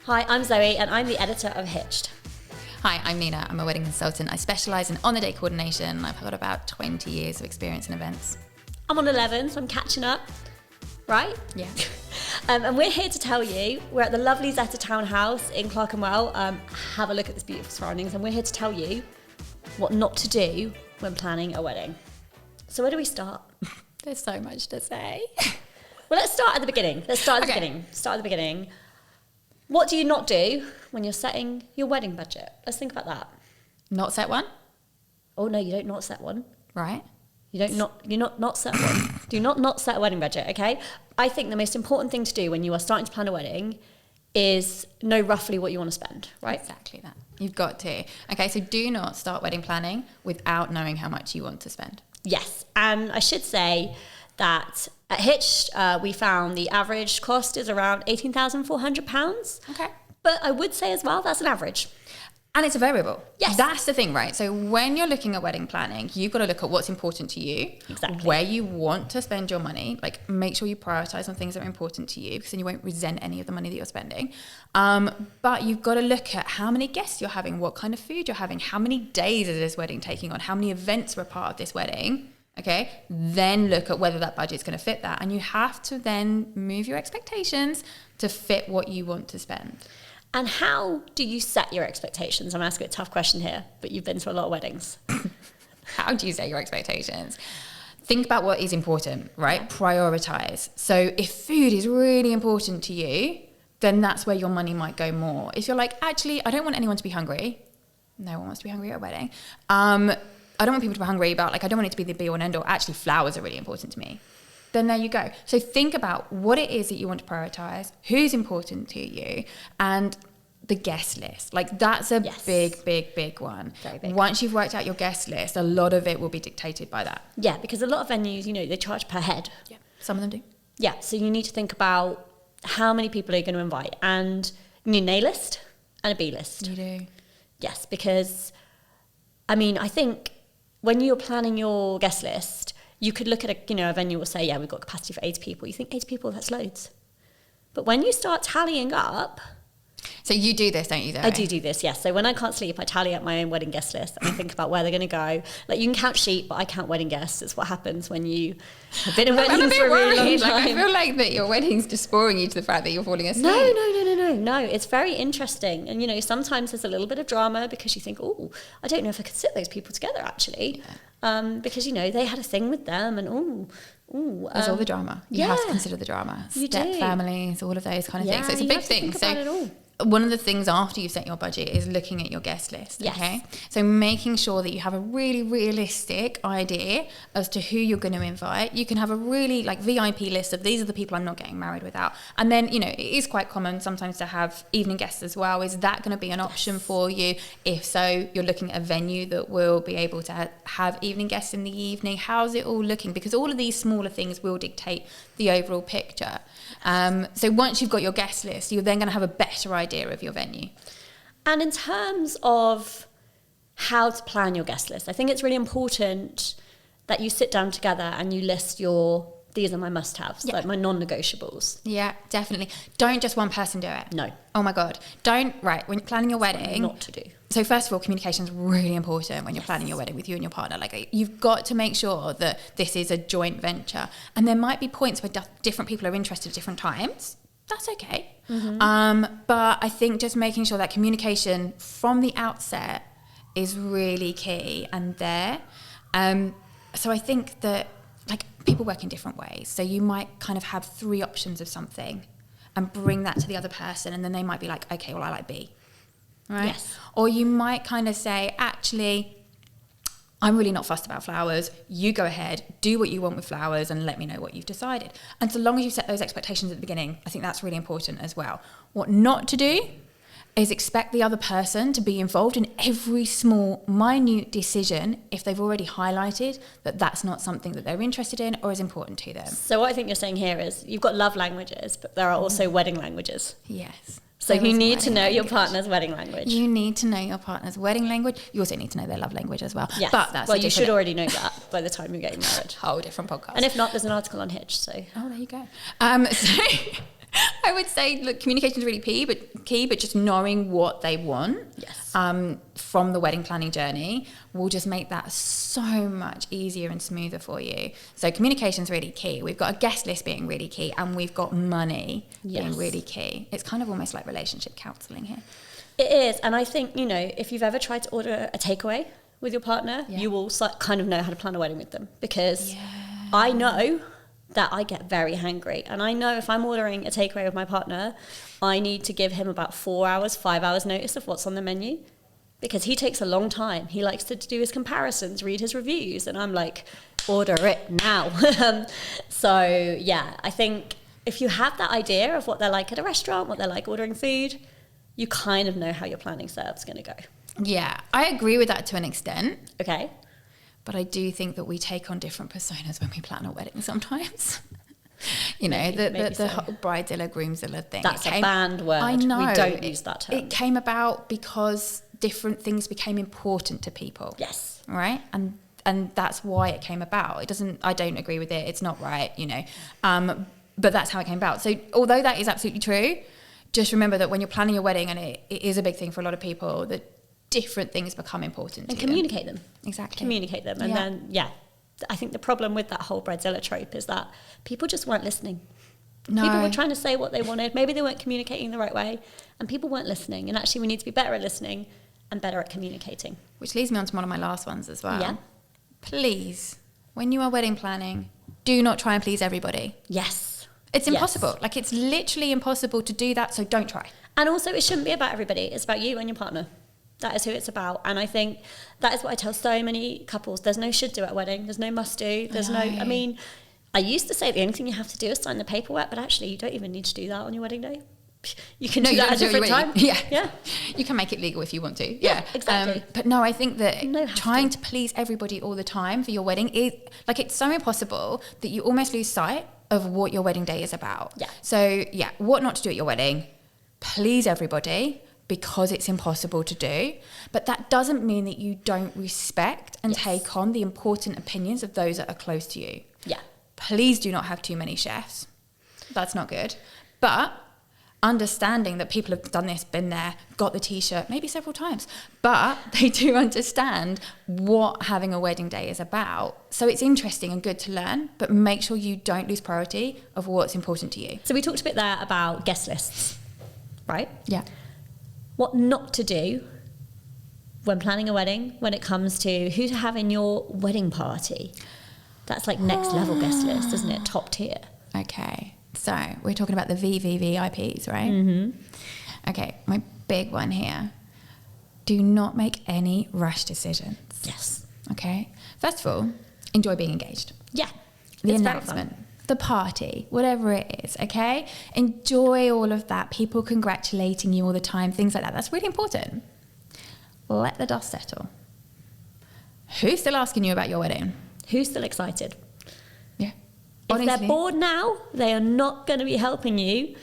Hi, I'm Zoe and I'm the editor of Hitched. Hi, I'm Nina. I'm a wedding consultant. I specialise in on-the-day coordination. I've got about 20 years of experience in events. I'm on 11, so I'm catching up, right? Yeah. And we're here to tell you, we're at the lovely Zetter Townhouse in Clerkenwell. Have a look at this beautiful surroundings, and we're here to tell you what not to do when planning a wedding. So where do we start? There's so much to say. Well, let's start at the beginning. Start at the beginning. What do you not do when you're setting your wedding budget? Let's think about that. Not set one? Oh no, you don't not set one. Right. You not set one. Do not set a wedding budget, okay? I think the most important thing to do when you are starting to plan a wedding is know roughly what you want to spend, right? Exactly that. You've got to. Okay, so do not start wedding planning without knowing how much you want to spend. Yes, and I should say that at Hitched, we found the average cost is around £18,400. Okay. But I would say as well, that's an average. And it's a variable. Yes. That's the thing, right? So when you're looking at wedding planning, you've got to look at what's important to you. Exactly. Where you want to spend your money. Like, make sure you prioritize on things that are important to you, because then you won't resent any of the money that you're spending. But you've got to look at how many guests you're having, what kind of food you're having, how many days is this wedding taking on, how many events were part of this wedding. Okay, then look at whether that budget's going to fit that. And you have to then move your expectations to fit what you want to spend. And how do you set your expectations? I'm asking a tough question here, but you've been to a lot of weddings. How do you set your expectations? Think about what is important, right? Yeah. Prioritize. So if food is really important to you, then that's where your money might go more. If you're like, actually, I don't want anyone to be hungry. No one wants to be hungry at a wedding. I don't want people to be hungry, but I don't want it to be the be all and end all. Actually, flowers are really important to me. Then there you go. So think about what it is that you want to prioritize, who's important to you, and the guest list. That's a big one. Very big. Once you've worked out your guest list, a lot of it will be dictated by that. Yeah, because a lot of venues, they charge per head. Yeah, some of them do. Yeah, so you need to think about how many people are you going to invite, and you need an A list and a B list. You do. Yes, because, I think when you're planning your guest list, you could look at a venue will say, yeah, we've got capacity for 80 people. You think 80 people, that's loads. But when you start tallying up... So you do this, don't you, Zoe? I do this, yes. So when I can't sleep, I tally up my own wedding guest list and I think about where they're going to go. You can count sheep, but I count wedding guests. It's what happens when you have been in weddings for a really long time. I feel like that your wedding's just sporing you to the fact that you're falling asleep. No. It's very interesting. And, sometimes there's a little bit of drama because you think, oh, I don't know if I could sit those people together, actually. Yeah. Because, they had a thing with them and, there's all the drama. You have to consider the drama. Step families, all of those kind of things. So it's a big thing. So one of the things after you've set your budget is looking at your guest list. Yes. Okay. So making sure that you have a really realistic idea as to who you're going to invite. You can have a really VIP list of these are the people I'm not getting married without. And then, it is quite common sometimes to have evening guests as well. Is that going to be an option for you? If so, you're looking at a venue that will be able to have evening guests in the evening. How's it all looking? Because all of these smaller things will dictate the overall picture. So once you've got your guest list, you're then going to have a better idea of your venue. And in terms of how to plan your guest list, I think it's really important that you sit down together and you list these are my must-haves, my non-negotiables. Yeah, definitely. Don't just one person do it. No. Oh my God. When you're planning your wedding. Not to do. So first of all, communication is really important when you're planning your wedding with you and your partner. You've got to make sure that this is a joint venture. And there might be points where different people are interested at different times. That's okay. Mm-hmm. But I think just making sure that communication from the outset is really key and there. So I think that people work in different ways. So you might kind of have 3 options of something and bring that to the other person, and then they might be like, okay, well, I like B. Right? Yes. Or you might kind of say, actually, I'm really not fussed about flowers. You go ahead, do what you want with flowers, and let me know what you've decided. And so long as you set those expectations at the beginning, I think that's really important as well. What not to do is expect the other person to be involved in every small, minute decision if they've already highlighted that that's not something that they're interested in or is important to them. So what I think you're saying here is you've got love languages, but there are also wedding languages. Yes. So you need to know your partner's wedding language. You need to know your partner's wedding language. You also need to know their love language as well. Yes. But that's you should already know that by the time you're getting married. Whole different podcast. And if not, there's an article on Hitched. So there you go. I would say, look, communication is really key, but just knowing what they want from the wedding planning journey will just make that so much easier and smoother for you. So communication is really key. We've got a guest list being really key, and we've got money being really key. It's kind of almost like relationship counselling here. It is. And I think, you know, if you've ever tried to order a takeaway with your partner, you will kind of know how to plan a wedding with them, because I know that I get very hangry, and I know if I'm ordering a takeaway with my partner, I need to give him about 5 hours notice of what's on the menu, because he takes a long time. He likes to do his comparisons, read his reviews, and I'm like, order it now. So yeah, I think if you have that idea of what they're like at a restaurant, what they're like ordering food, you kind of know how your planning setup's going to go. Yeah, I agree with that to an extent. Okay. But I do think that we take on different personas when we plan a wedding sometimes. You know, the whole bridezilla, groomzilla thing. That's a banned word. I know. We don't use that term. It came about because different things became important to people. Yes. Right? And that's why it came about. I don't agree with it. It's not right, you know. But that's how it came about. So although that is absolutely true, just remember that when you're planning your wedding, and it is a big thing for a lot of people, that different things become important and to communicate them. Exactly. Communicate them. And then, I think the problem with that whole bridezilla trope is that people just weren't listening. No. People were trying to say what they wanted. Maybe they weren't communicating the right way, and people weren't listening. And actually, we need to be better at listening and better at communicating. Which leads me on to one of my last ones as well. Yeah. Please, when you are wedding planning, do not try and please everybody. Yes. It's impossible. Like, it's literally impossible to do that, so don't try. And also, it shouldn't be about everybody. It's about you and your partner. That is who it's about. And I think that is what I tell so many couples. There's no should do at a wedding. There's no must do. I used to say the only thing you have to do is sign the paperwork, but actually you don't even need to do that on your wedding day. You can do that at a different time. Yeah. You can make it legal if you want to. Yeah, exactly. But no, I think that trying to please everybody all the time for your wedding is, like, it's so impossible that you almost lose sight of what your wedding day is about. Yeah. So yeah, what not to do at your wedding. Please everybody, because it's impossible to do. But that doesn't mean that you don't respect and take on the important opinions of those that are close to you. Yeah. Please do not have too many chefs. That's not good. But understanding that people have done this, been there, got the t-shirt, maybe several times, but they do understand what having a wedding day is about. So it's interesting and good to learn, but make sure you don't lose priority of what's important to you. So we talked a bit there about guest lists, right? Yeah. What not to do when planning a wedding when it comes to who to have in your wedding party. That's like next level guest list, isn't it? Top tier. Okay. So we're talking about the VVVIPs, right? Mm-hmm. Okay. My big one here. Do not make any rash decisions. Yes. Okay. First of all, enjoy being engaged. Yeah. The announcement, the party, whatever it is, okay? Enjoy all of that. People congratulating you all the time, things like that. That's really important. Let the dust settle. Who's still asking you about your wedding? Who's still excited? Yeah. If Honestly. they're bored now, they are not going to be helping you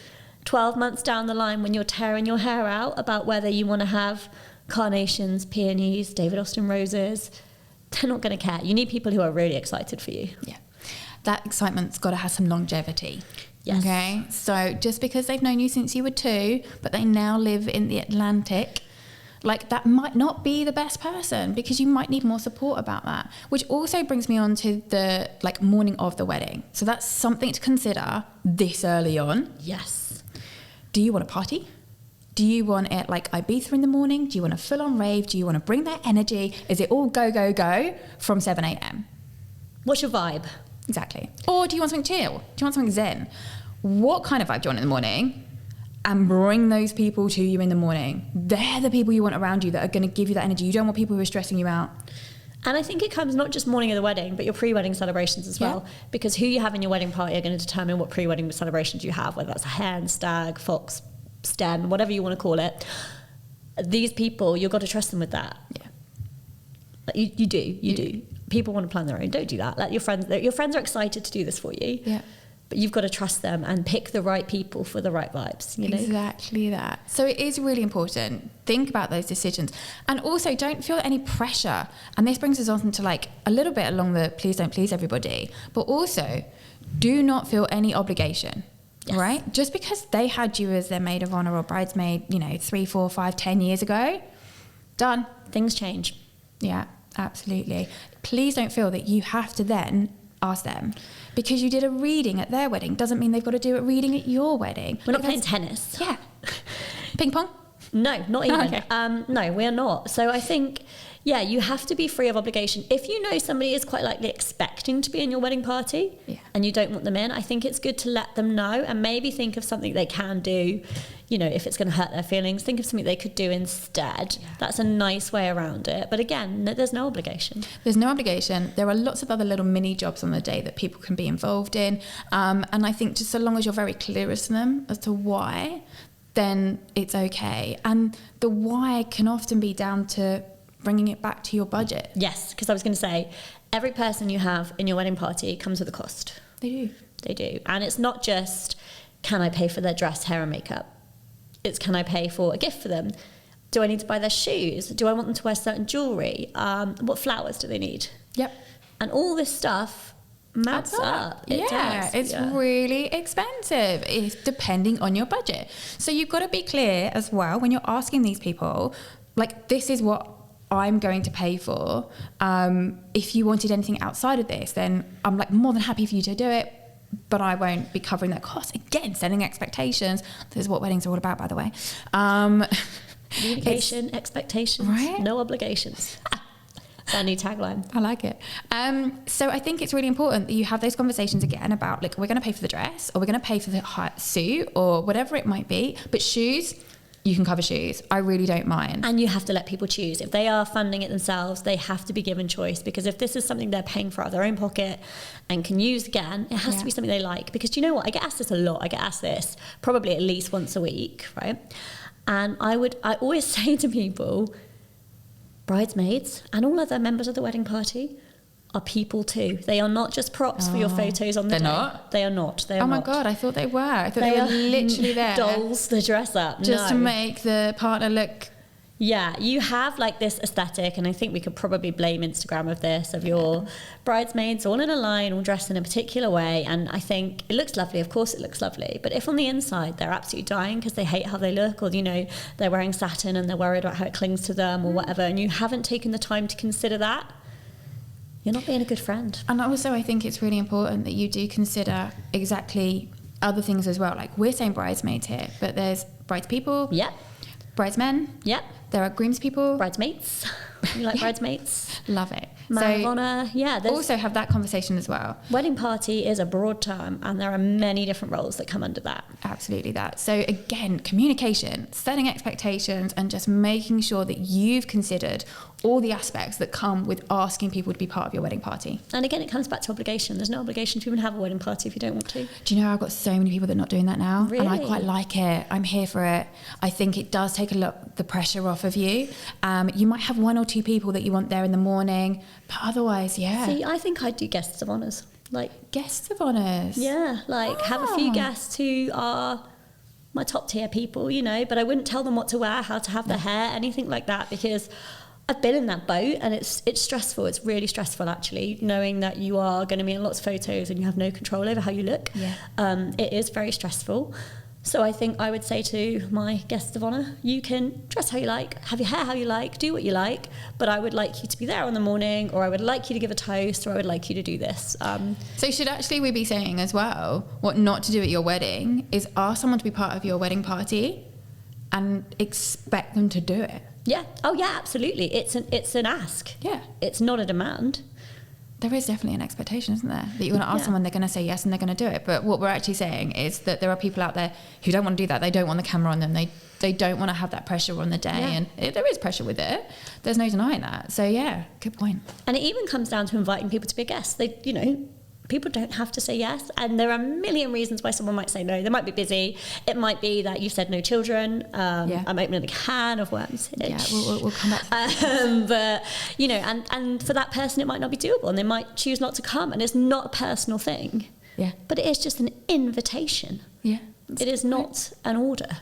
12 months down the line when you're tearing your hair out about whether you want to have carnations, peonies, David Austin roses. They're not going to care. You need people who are really excited for you. Yeah. That excitement's got to have some longevity. Yes. Okay? So just because they've known you since you were 2, but they now live in the Atlantic, like, that might not be the best person, because you might need more support about that. Which also brings me on to the, like, morning of the wedding. So that's something to consider this early on. Yes. Do you want a party? Do you want it like Ibiza in the morning? Do you want a full-on rave? Do you want to bring that energy? Is it all go, go, go from 7 a.m? What's your vibe? Exactly. Or do you want something chill? Do you want something zen? What kind of vibe do you want in the morning? And bring those people to you in the morning. They're the people you want around you that are going to give you that energy. You don't want people who are stressing you out. And I think it comes not just morning of the wedding, but your pre-wedding celebrations as well. Because who you have in your wedding party are going to determine what pre-wedding celebrations you have, whether that's a hen, stag, fox, sten, whatever you want to call it. These people, you've got to trust them with that. Yeah. Like you do. People want to plan their own. Don't do that. Let your friends are excited to do this for you. Yeah. But you've got to trust them and pick the right people for the right vibes, you know? Exactly that. So it is really important. Think about those decisions. And also, don't feel any pressure. And this brings us on to, like, a little bit along the please don't please everybody. But also, do not feel any obligation. Yes. right? Just because they had you as their maid of honor or bridesmaid, 3, 4, 5, 10 years ago, done. Things change. Yeah, absolutely. Please don't feel that you have to then ask them because you did a reading at their wedding doesn't mean they've got to do a reading at your wedding. We're not playing tennis. Yeah. Ping pong? No, not even. Okay. No, we're not. So I think, yeah, you have to be free of obligation. If you know somebody is quite likely expecting to be in your wedding party and you don't want them in, I think it's good to let them know and maybe think of something they can do. If it's going to hurt their feelings, think of something they could do instead. Yeah. That's a nice way around it. But again, there's no obligation. There's no obligation. There are lots of other little mini jobs on the day that people can be involved in. And I think just so long as you're very clear as to them as to why, then it's okay. And the why can often be down to bringing it back to your budget. Yes, because I was going to say, every person you have in your wedding party comes with a cost. They do. And it's not just, can I pay for their dress, hair and makeup? It's, can I pay for a gift for them? Do I need to buy their shoes? Do I want them to wear certain jewellery? What flowers do they need? Yep. And all this stuff adds up. It's really expensive. It's depending on your budget. So you've got to be clear as well when you're asking these people, like, this is what I'm going to pay for. If you wanted anything outside of this, then I'm like more than happy for you to do it, but I won't be covering that cost. Again, setting expectations. This is what weddings are all about, by the way. Communication, expectations, right? No obligations. It's our new tagline. I like it. So I think it's really important that you have those conversations again about, like, we're going to pay for the dress, or we're going to pay for the suit, or whatever it might be. But shoes, you can cover shoes. I really don't mind. And you have to let people choose. If they are funding it themselves, they have to be given choice, because if this is something they're paying for out of their own pocket and can use again, it has to be something they like. Because do you know what? I get asked this a lot. I get asked this probably at least once a week, right? And I always say to people, bridesmaids and all other members of the wedding party are people too. They are not just props for your photos on the day. Not? They are not. They are not. Oh my not. God, I thought they were. I thought they were literally there. Dolls to dress up. Just to make the partner look... Yeah, you have like this aesthetic, and I think we could probably blame Instagram of your bridesmaids all in a line, all dressed in a particular way, and I think it looks lovely. Of course it looks lovely, but if on the inside they're absolutely dying because they hate how they look, or they're wearing satin and they're worried about how it clings to them or whatever, and you haven't taken the time to consider that, you're not being a good friend. And also I think it's really important that you do consider exactly other things as well. Like, we're saying bridesmaids here, but there's bridespeople, bridesmen, there are groomspeople, bridesmaids. You like bridesmaids? Love it. Man of honour, also have that conversation as well. Wedding party is a broad term, and there are many different roles that come under that. Absolutely that. So again, communication, setting expectations, and just making sure that you've considered all the aspects that come with asking people to be part of your wedding party. And again, it comes back to obligation. There's no obligation to even have a wedding party if you don't want to. Do you know, I've got so many people that are not doing that now. Really? And I quite like it. I'm here for it. I think it does take the pressure off of you. You might have 1 or 2 people that you want there in the morning, but otherwise, See, I think I'd do guests of honours. Like guests of honours? Yeah, have a few guests who are my top tier people, but I wouldn't tell them what to wear, how to have their hair, anything like that, because I've been in that boat, and it's stressful. It's really stressful, actually, knowing that you are going to be in lots of photos and you have no control over how you look. It is very stressful. So I think I would say to my guests of honour, you can dress how you like, have your hair how you like, do what you like, but I would like you to be there in the morning, or I would like you to give a toast, or I would like you to do this. So should actually we be saying as well, what not to do at your wedding is ask someone to be part of your wedding party and expect them to do it. Yeah. Oh yeah, absolutely. It's an ask. Yeah. It's not a demand. There is definitely an expectation, isn't there? That you're going to ask someone, they're going to say yes, and they're going to do it. But what we're actually saying is that there are people out there who don't want to do that. They don't want the camera on them. They don't want to have that pressure on the day. And there is pressure with it. There's no denying that. So yeah, good point. And it even comes down to inviting people to be a guest. People don't have to say yes, and there are a million reasons why someone might say no. They might be busy. It might be that you've said no children. I'm opening a can of worms. Yeah, we'll come back to that. But, and for that person, it might not be doable, and they might choose not to come, and it's not a personal thing. Yeah. But it is just an invitation. Yeah. It is not an order.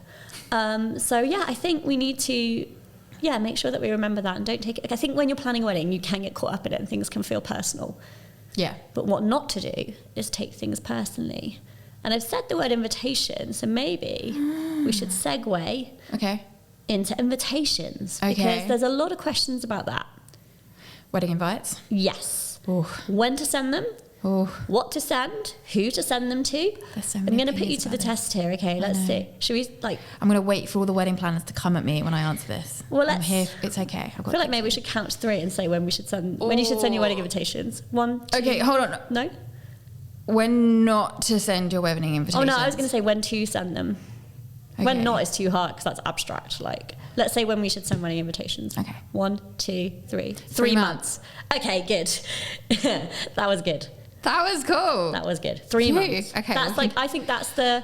I think we need to make sure that we remember that and don't take it. I think when you're planning a wedding, you can get caught up in it and things can feel personal. Yeah. But what not to do is take things personally. And I've said the word invitation, so maybe we should segue into invitations. Okay. Because there's a lot of questions about that. Wedding invites? Yes. Ooh. When to send them? Ooh. What to send? Who to send them to? There's so I'm many going to put you opinions to the about test here, okay? Let's see. Should we, I'm going to wait for all the wedding planners to come at me when I answer this. Well, I'm here. It's okay. I feel like maybe we should count to 3 and say when you should send your wedding invitations. 1, 2. Okay, hold on. No? When not to send your wedding invitations. Oh, no, I was going to say when to send them. Okay. When not is too hard because that's abstract. Let's say when we should send wedding invitations. Okay. 1, 2, 3. 3 months. Okay, good. That was good. That was cool. That was good. 3 months. Okay. That's I think that's the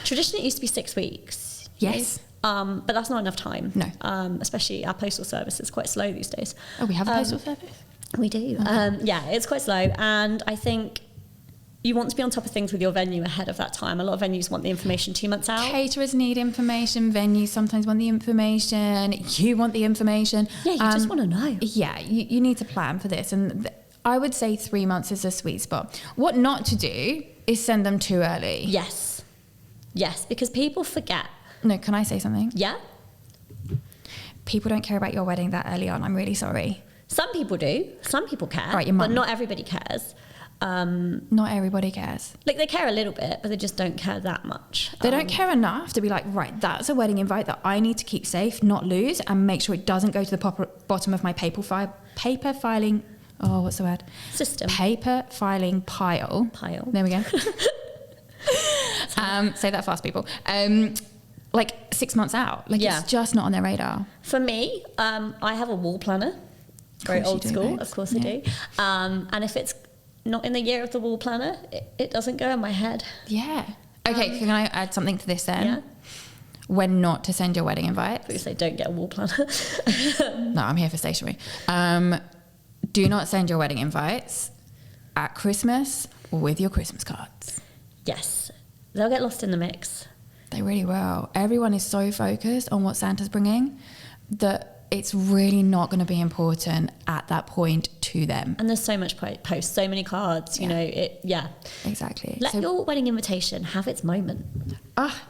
tradition. It used to be 6 weeks. Yes. But that's not enough time. No. Especially our postal service is quite slow these days. Oh, we have a postal service? We do. Yeah, it's quite slow. And I think you want to be on top of things with your venue ahead of that time. A lot of venues want the information 2 months out. Caterers need information. Venues sometimes want the information. You want the information. Yeah, you just want to know. Yeah, you need to plan for this. And I would say 3 months is a sweet spot. What not to do is send them too early. Yes. Yes, because people forget. No, can I say something? Yeah? People don't care about your wedding that early on. I'm really sorry. Some people do. Some people care. Right, your mum. But not everybody cares. Not everybody cares. They care a little bit, but they just don't care that much. They don't care enough to be like, right, that's a wedding invite that I need to keep safe, not lose, and make sure it doesn't go to the bottom of my paper filing. Oh, what's the word? System. Paper filing pile. There we go. Say that fast, people. 6 months out. It's just not on their radar. For me, I have a wall planner. Very old school, of course I do. And if it's not in the year of the wall planner, it doesn't go in my head. Yeah. Okay, can I add something to this then? Yeah. When not to send your wedding invite. Please say don't get a wall planner. No, I'm here for stationery. Do not send your wedding invites at Christmas or with your Christmas cards. Yes. They'll get lost in the mix. They really will. Everyone is so focused on what Santa's bringing that it's really not going to be important at that point to them. And there's so much post, so many cards, you know, Exactly. Let your wedding invitation have its moment.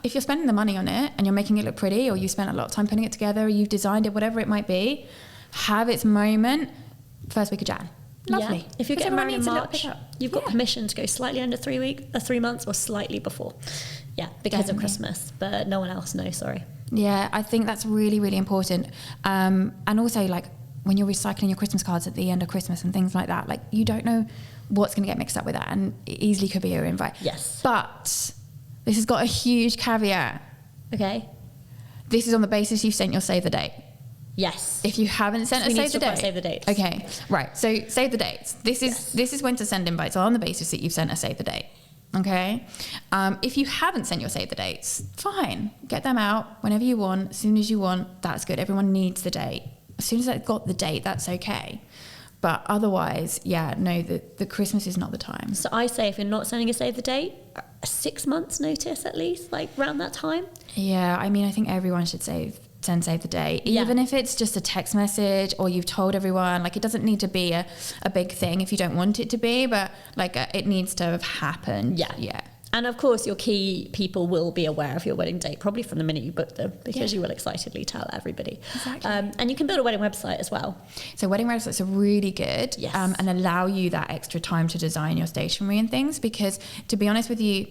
If you're spending the money on it and you're making it look pretty, or you spent a lot of time putting it together, or you've designed it, whatever it might be, have its moment first week of Jan. Lovely. Yeah. If you're getting married in March, you've got permission to go slightly under 3 months or slightly before. Yeah, because of Christmas, but no one else knows, sorry. Yeah, I think that's really, really important. And also, when you're recycling your Christmas cards at the end of Christmas and things like that, you don't know what's going to get mixed up with that, and it easily could be your invite. Yes. But this has got a huge caveat. Okay. This is on the basis you've sent your save the date. Yes. If you haven't sent we a need save to the talk about date. save the dates. Okay, right. So save the dates. This is when to send invites on the basis that you've sent a save the date. Okay. If you haven't sent your save the dates, fine. Get them out whenever you want, as soon as you want. That's good. Everyone needs the date. As soon as they've got the date, that's okay. But otherwise, the Christmas is not the time. So I say if you're not sending a save the date, 6 months notice at least, around that time. Yeah, I mean, I think everyone should send save the date, even if it's just a text message or you've told everyone. It doesn't need to be a big thing if you don't want it to be, but it needs to have happened. Yeah. And of course, your key people will be aware of your wedding date, probably from the minute you book them, because you will excitedly tell everybody. Exactly. And you can build a wedding website as well. So wedding websites are really good, and allow you that extra time to design your stationery and things, because to be honest with you,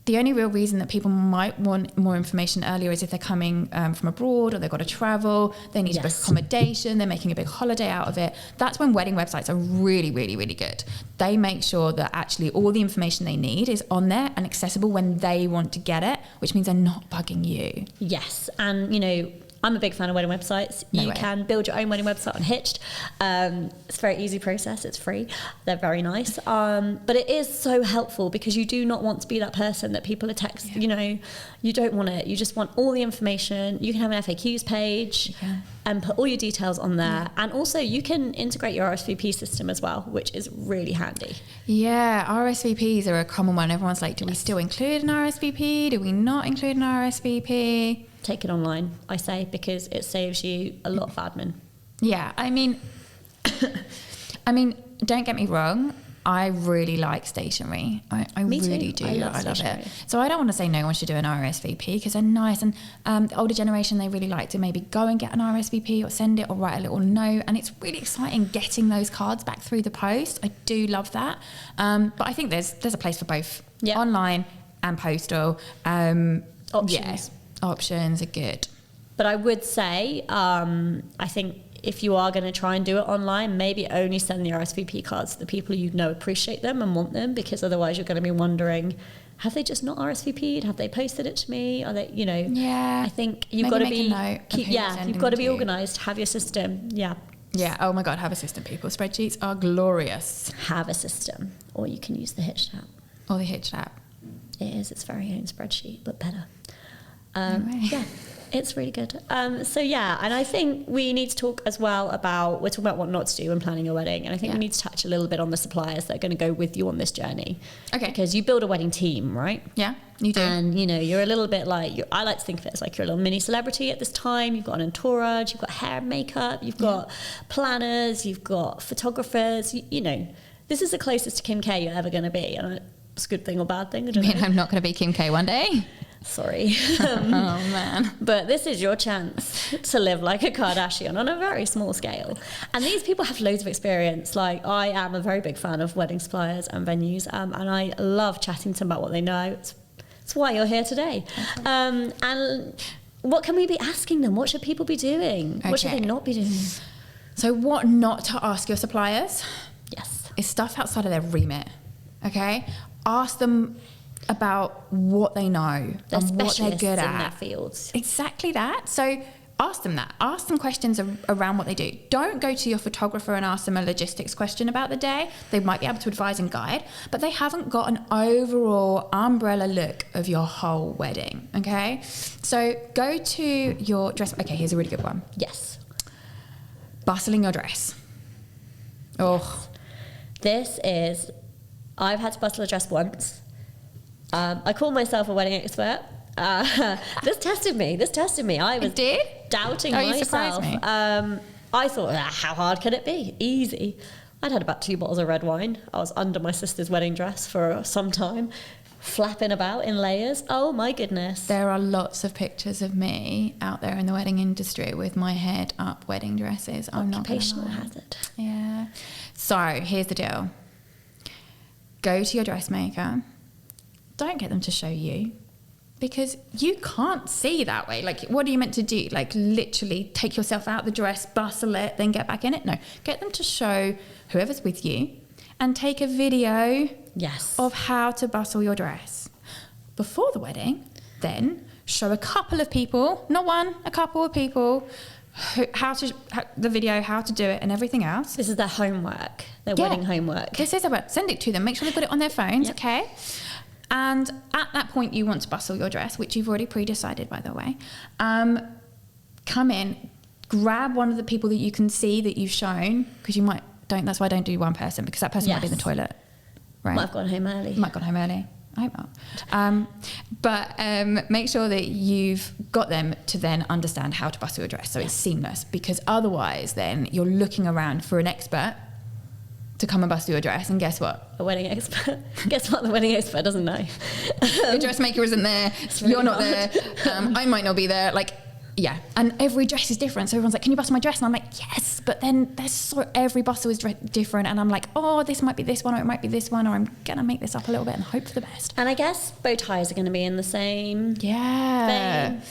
the only real reason that people might want more information earlier is if they're coming from abroad, or they've got to travel, they need to book accommodation, they're making a big holiday out of it. That's when wedding websites are really, really, really good. They make sure that actually all the information they need is on there and accessible when they want to get it, which means they're not bugging you. Yes, and I'm a big fan of wedding websites. You can build your own wedding website on Hitched. It's a very easy process. It's free. They're very nice. But it is so helpful because you do not want to be that person that people are texting. You don't want it. You just want all the information. You can have an FAQs page and put all your details on there. And also you can integrate your RSVP system as well, which is really handy. Yeah, RSVPs are a common one. Everyone's like, do we still include an RSVP? Do we not include an RSVP? Take it online, I say, because it saves you a lot of admin. Yeah, I mean, don't get me wrong. I really like stationery. I Me really too. do. I love it. stationery. So I don't want to say no one should do an RSVP because they're nice. And the older generation, they really like to maybe go and get an RSVP or send it or write a little note. And it's really exciting getting those cards back through the post. I do love that. But I think there's a place for both, online and postal. Options. Options are good. But I would say, I think if you are going to try and do it online, maybe only send the RSVP cards to the people you know appreciate them and want them, because otherwise you're going to be wondering, have they just not RSVP'd? Have they posted it to me? Are they, Yeah. I think you've got to be, you've got to be to. organised, have your system. Yeah. Yeah. Oh my God, have a system, people. Spreadsheets are glorious. Have a system. Or you can use the Hitched app. Or the Hitched app. It is its very own spreadsheet, but better. Anyway. Yeah. It's really good. So yeah, and I think we need to talk as well about, we're talking about what not to do when planning your wedding, and I think we need to touch a little bit on the suppliers that are going to go with you on this journey. Okay. Because you build a wedding team, right? Yeah, you do. And you're a little bit like, I like to think of it as like you're a little mini celebrity at this time. You've got an entourage, you've got hair and makeup, you've got planners, you've got photographers. This is the closest to Kim K you're ever going to be, and it's a good thing or bad thing. I don't know. I'm not going to be Kim K one day. Sorry. Oh man. But this is your chance to live like a Kardashian on a very small scale. And these people have loads of experience. Like, I am a very big fan of wedding suppliers and venues, and I love chatting to them about what they know. It's why you're here today. And what can we be asking them? What should people be doing? What should they not be doing? So what not to ask your suppliers? Yes. Is stuff outside of their remit. Okay? Ask them about what they know and what they're good at. in their fields. Exactly that. So ask them that. Ask them questions around what they do. Don't go to your photographer and ask them a logistics question about the day. They might be able to advise and guide, but they haven't got an overall umbrella look of your whole wedding, okay? So go to your dress. Okay, here's a really good one. Yes. Bustling your dress. Oh. Yes. I've had to bustle a dress once. I call myself a wedding expert. This tested me. I was doubting myself. You surprised me. I thought, how hard can it be? Easy. I'd had about 2 bottles of red wine. I was under my sister's wedding dress for some time, flapping about in layers. Oh my goodness. There are lots of pictures of me out there in the wedding industry with my head up wedding dresses. I'm not gonna lie. Occupational hazard. Yeah. So here's the deal. Go to your dressmaker. Don't get them to show you, because you can't see that way. Like, what are you meant to do? Like, literally take yourself out the dress, bustle it, then get back in it? No. Get them to show whoever's with you and take a video of how to bustle your dress. Before the wedding, then show a couple of people, not one, a couple of people, how to do it and everything else. This is their homework, their wedding homework. This is about, send it to them. Make sure they put it on their phones, okay? And at that point, you want to bustle your dress, which you've already pre-decided, by the way. Come in, grab one of the people that you can see that you've shown, because that's why I don't do one person, because that person might be in the toilet. Right? Might have gone home early. I hope not. But make sure that you've got them to then understand how to bustle your dress, so it's seamless, because otherwise then you're looking around for an expert to come and bustle your dress, and guess what? A wedding expert. Guess what? The wedding expert doesn't know. The dressmaker isn't there. Really you're not there. I might not be there. Like, yeah. And every dress is different. So everyone's like, "Can you bustle my dress?" And I'm like, "Yes." But then every bustle is different, and I'm like, "Oh, this might be this one, or it might be this one, or I'm gonna make this up a little bit and hope for the best." And I guess bow ties are going to be in the same vein.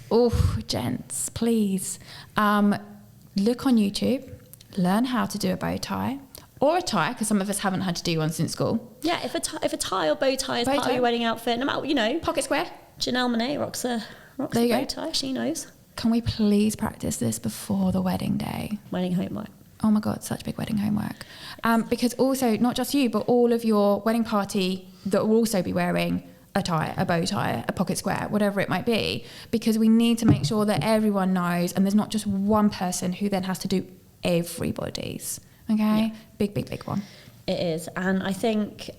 Oh, gents, please look on YouTube, learn how to do a bow tie. Or a tie, because some of us haven't had to do one since school. Yeah, if a tie or bow tie is part of your wedding outfit, no matter, pocket square. Janelle Monáe rocks a bow tie, she knows. Can we please practice this before the wedding day? Wedding homework. Oh my God, such big wedding homework. Because also, not just you, but all of your wedding party that will also be wearing a tie, a bow tie, a pocket square, whatever it might be, because we need to make sure that everyone knows, and there's not just one person who then has to do everybody's. Okay, yeah. Big one. It is, and I think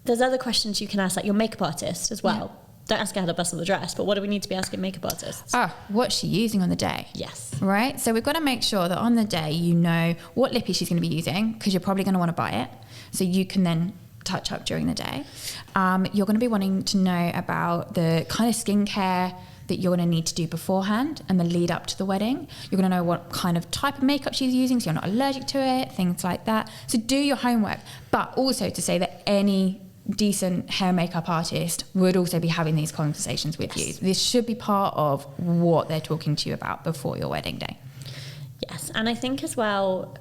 there's other questions you can ask, like your makeup artist as well. don't ask her how to bustle the dress, but what do we need to be asking makeup artists? What's she using on the day? Yes. Right? So we've got to make sure that on the day you know what lippy she's going to be using, because you're probably going to want to buy it. So you can then touch up during the day. You're going to be wanting to know about the kind of skincare that you're going to need to do beforehand and the lead up to the wedding. You're going to know what kind of type of makeup she's using so you're not allergic to it, things like that. So do your homework, but also to say that any decent hair and makeup artist would also be having these conversations with you. This should be part of what they're talking to you about before your wedding day. Yes, and I think as well,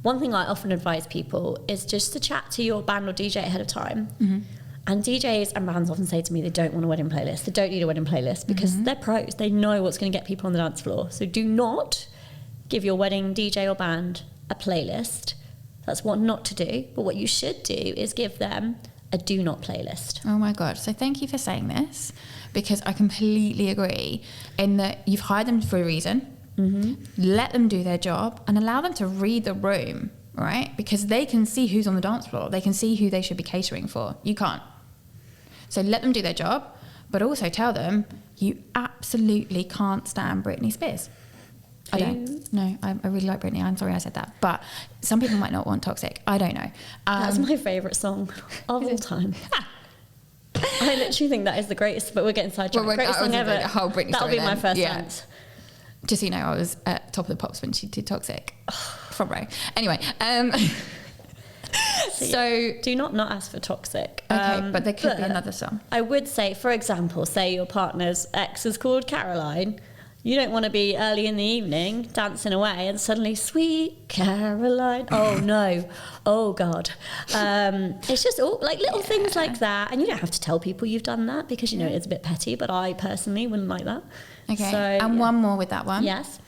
one thing I often advise people is just to chat to your band or DJ ahead of time. Mm-hmm. And DJs and bands often say to me they don't want a wedding playlist. They don't need a wedding playlist because they're pros. They know what's going to get people on the dance floor. So do not give your wedding DJ or band a playlist. That's what not to do. But what you should do is give them a do not playlist. Oh my God. So thank you for saying this, because I completely agree in that you've hired them for a reason. Let them do their job and allow them to read the room, right? Because they can see who's on the dance floor. They can see who they should be catering for. You can't. So let them do their job, but also tell them you absolutely can't stand Britney Spears. I don't. No, I really like Britney. I'm sorry I said that. But some people might not want Toxic. I don't know. That's my favourite song of all time. I literally think that is the greatest, but we're getting sidetracked. Greatest song ever. That'll be my first dance. Just so you know, I was at Top of the Pops when she did Toxic. Front row. Anyway. So do not ask for Toxic. Okay, but there could be another song. I would say, for example, say your partner's ex is called Caroline. You don't want to be early in the evening dancing away and suddenly, sweet Caroline. Oh no. Oh God. It's just all like little things like that. And you don't have to tell people you've done that because, you know, it's a bit petty, but I personally wouldn't like that. Okay. So, and one more with that one. Yes.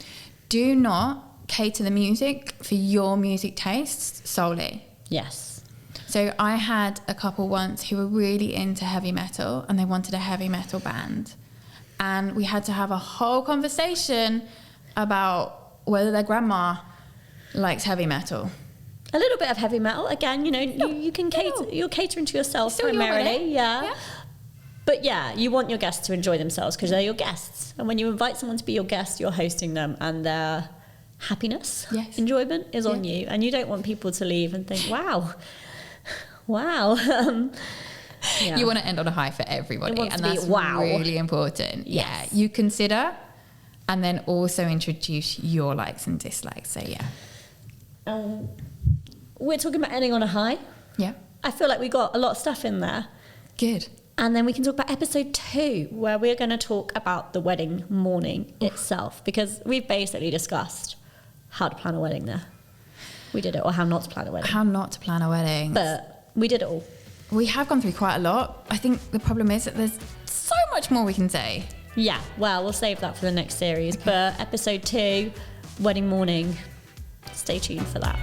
Do not cater the music for your music tastes solely. Yes. So I had a couple once who were really into heavy metal and they wanted a heavy metal band. And we had to have a whole conversation about whether their grandma likes heavy metal. A little bit of heavy metal. Again, you know, you can cater. You're catering to yourself primarily. Yeah. But yeah, you want your guests to enjoy themselves because they're your guests. And when you invite someone to be your guest, you're hosting them and their happiness, enjoyment is on you. And you don't want people to leave and think, wow. You want to end on a high for everybody, and that's really important. Yes. Yeah, you consider and then also introduce your likes and dislikes. So we're talking about ending on a high. Yeah, I feel like we got a lot of stuff in there. Good. And then we can talk about episode 2, where we're going to talk about the wedding morning itself, because we've basically discussed how to plan a wedding there. We did it, or how not to plan a wedding. How not to plan a wedding. But we did it all. We have gone through quite a lot. I think the problem is that there's so much more we can say. Yeah, well, we'll save that for the next series. Okay. But episode 2, wedding morning, stay tuned for that.